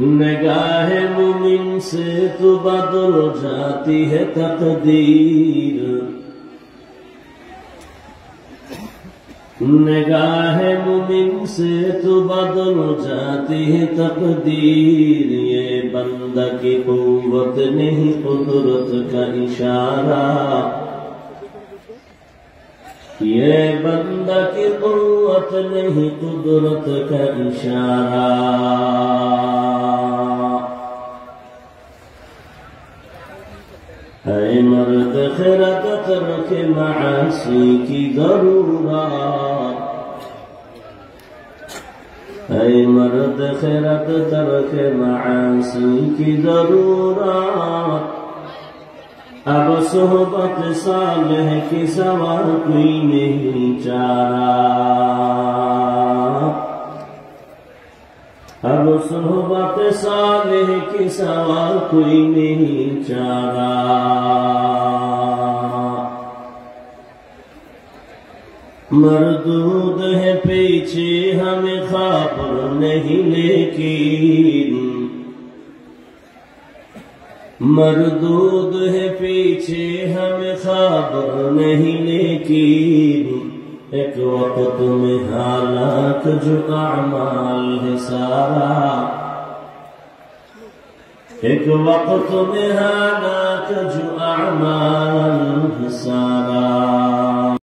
نگاہ مومن سے تو بدل جاتی ہے تقدیر، نگاہ مومن سے تو بدل جاتی ہے تقدیر، یہ بندہ کی قوت نہیں قدرت کا اشارہ، یہ بندہ کی قوت نہیں قدرت کا اشارہ۔ اے مرد خرد ترک معاصی کی ضرورت، اے مرد خرد ترک معاصی کی ضرورت، اب صحبت صالح کی سوا کوئی نہیں چارہ، اب صحبت صالح کی سوا کوئی نہیں چارہ۔ مردود ہے پیچھے ہمیں خبر نہیں لیکن، مردود ہے پیچھے ہمیں خبر نہیں لیکن، ایک وقت میں حالات جو اعمال ہے سارا، ایک وقت میں حالات جو اعمال ہے سارا۔